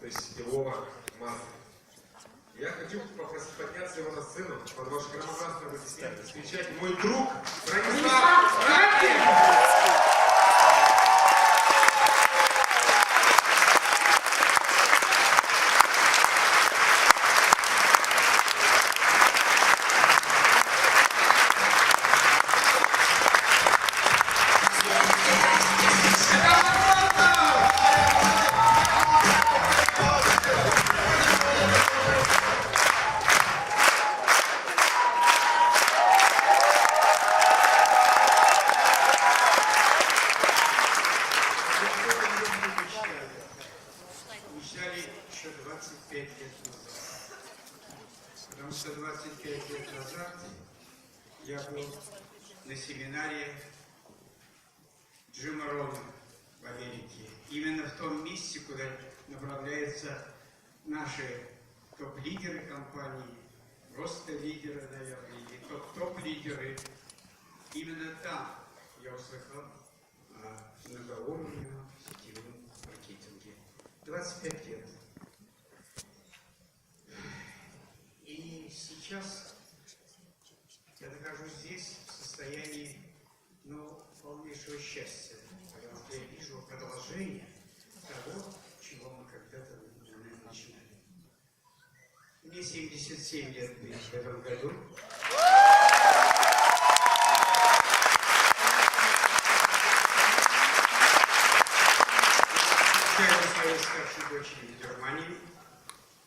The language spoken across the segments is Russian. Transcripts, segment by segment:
то есть сетевого маркетинга. Я хочу попросить подняться его на сцену, под ваше громогласное аплодисменты. Встречайте мой друг Бронислав Ранкин! Еще 25 лет назад. Потому что 25 лет назад я был на семинаре Джима Рона в Америке. Именно в том месте, куда направляются наши топ-лидеры компании, просто лидеры, наверное, или топ-лидеры. Именно там я услышал о многоуровневом сетевом маркетинге. 25 лет. И сейчас я нахожусь здесь в состоянии, полнейшего счастья, потому что я вижу продолжение того, чего мы когда-то начинали. Мне 77 лет будет в этом году. Я у своей старшей дочери в Германии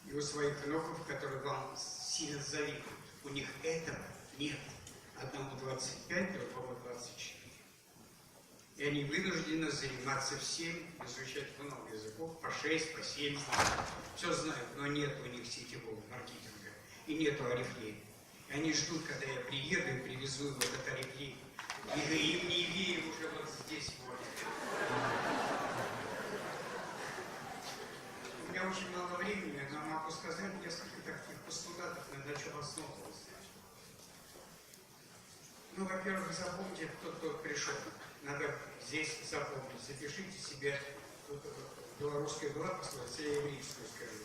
и у своих внуков, которые вам сильно завидуют. У них этого нет. Одному 25, другому 24. И они вынуждены заниматься всем, изучать много языков, по 6, по 7 знают. Все знают, но нет у них сетевого маркетинга и нету Oriflame. И они ждут, когда я приеду и привезу им этот Oriflame. И им не верю уже вот здесь вот. У меня очень мало времени, но могу сказать несколько таких постулатов, на чем основывался. Во-первых, запомните, кто пришел. Надо здесь запомнить. Запишите себе, тут белорусская была пословица, я еврейскую скажу.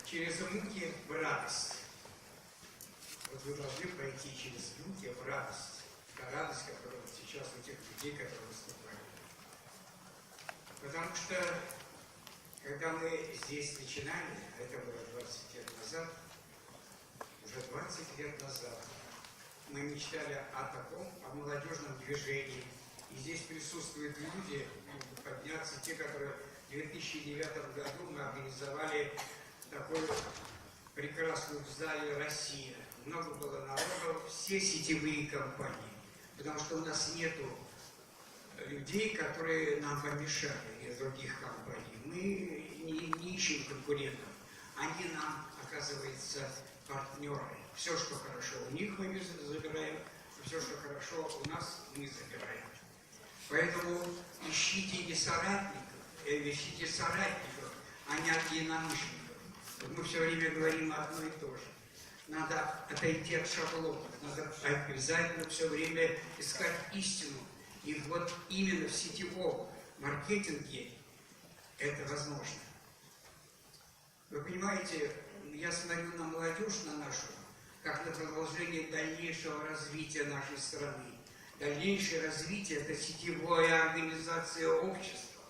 Через муки в радость. Вот вы должны пройти через муки в радость. Та радость, которая сейчас у тех людей, которые выступают. Потому что, когда мы здесь начинали, это было 20 лет назад, уже 20 лет назад, мы мечтали о таком, о молодежном движении. И здесь присутствуют люди, подняться, те, которые в 2009 году мы организовали такую прекрасную в зале «Россия». Много было народу, все сетевые компании. Потому что у нас нету людей, которые нам помешали из других компаний. Мы не ищем конкурентов. Они нам, оказывается, партнеры. Все, что хорошо у них, мы забираем, все, что хорошо у нас, мы забираем. Поэтому ищите соратников, а не единомышленников. Вот мы все время говорим одно и то же. Надо отойти от шаблонов, надо обязательно все время искать истину. И вот именно в сетевом маркетинге это возможно. Вы понимаете, я смотрю на молодежь, на нашу, как на продолжение дальнейшего развития нашей страны. Дальнейшее развитие – это сетевая организация общества.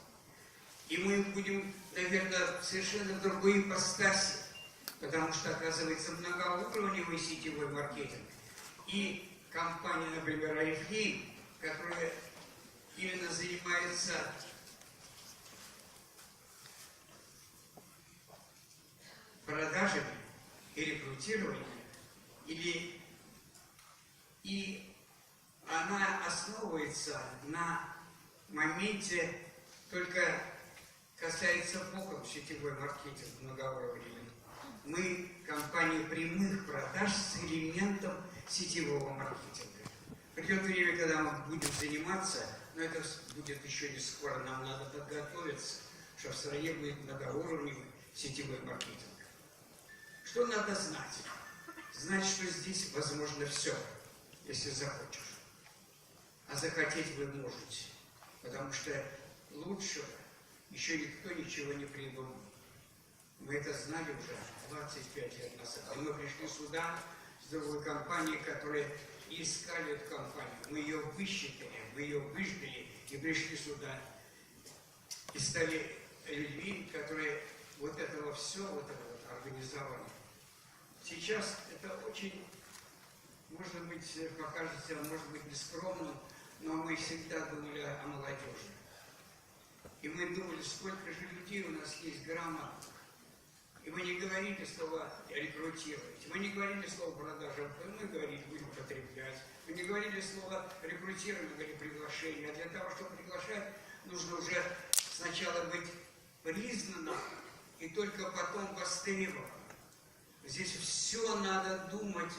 И мы будем, наверное, совершенно в другой ипостаси, потому что, оказывается, многоуровневый сетевой маркетинг. И компания, например, Oriflame, которая именно занимается продажами и рекрутированием, и она основывается на моменте, только касается боком сетевой маркетинг многоуровневый. Мы компания прямых продаж с элементом сетевого маркетинга. Придет время, когда мы будем заниматься, но это будет еще не скоро, нам надо подготовиться, что в стране будет многоуровневый сетевой маркетинг. Что надо знать? Знать, что здесь возможно все, если захочешь. А захотеть вы можете, потому что лучшего еще никто ничего не придумал. Мы это знали уже 25 лет назад. И мы пришли сюда с другой компанией, которые искали эту компанию. Мы ее высчитали, мы ее выждали и пришли сюда. И стали людьми, которые вот этого все вот это вот организовали. Сейчас это очень, может быть, покажется, может быть, нескромным, но мы всегда думали о молодежи. И мы думали, сколько же людей у нас есть грамотных. И мы не говорили слово рекрутировать, мы не говорили слово продажа, мы говорили будем потреблять. Мы не говорили слово рекрутировать, мы говорили приглашение. А для того, чтобы приглашать, нужно уже сначала быть признанным и только потом востребованным. Здесь все надо думать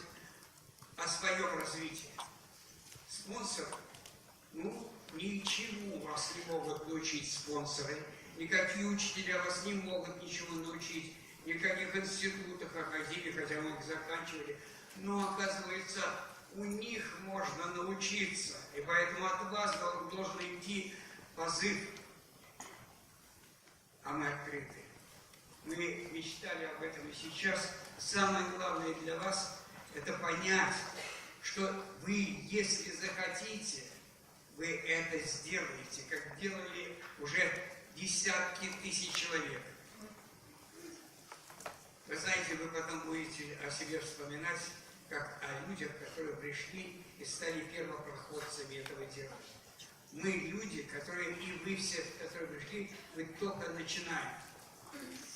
о своем развитии. Спонсор, ну, ничего вас не могут научить спонсоры, никакие учителя вас не могут ничего научить, никаких институтах, академий, хотя мы их заканчивали, но, оказывается, у них можно научиться, и поэтому от вас должен идти позыв, а мы открыты. Мы мечтали об этом, и сейчас самое главное для вас – это понять, что вы, если захотите, вы это сделаете, как делали уже десятки тысяч человек. Вы знаете, вы потом будете о себе вспоминать, как о людях, которые пришли и стали первопроходцами этого дела. Мы люди, которые, и вы все, которые пришли, вы только начинаем.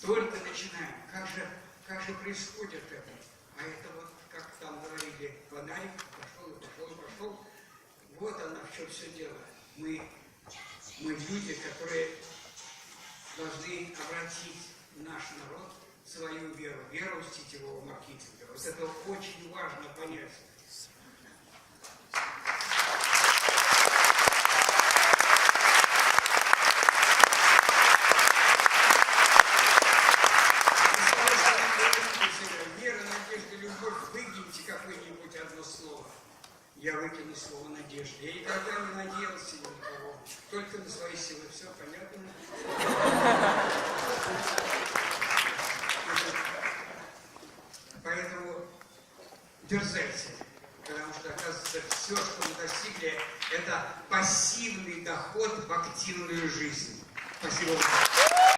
Только начинаем. Как же происходит это? А это вот, как там говорили, фонарик пошел и пошел и пошел. Вот она в чем все дело. Мы люди, которые должны обратить наш народ в свою веру, веру сетевого маркетинга. Вот это очень важно понять. Вера, надежда, любовь, выкиньте какое-нибудь одно слово. Я выкину слово надежда. Я никогда не надеялся ни на кого, только на свои силы. Все понятно? Поэтому дерзайте, потому что, оказывается, все, что мы достигли, это пассивный доход в активную жизнь. Спасибо вам.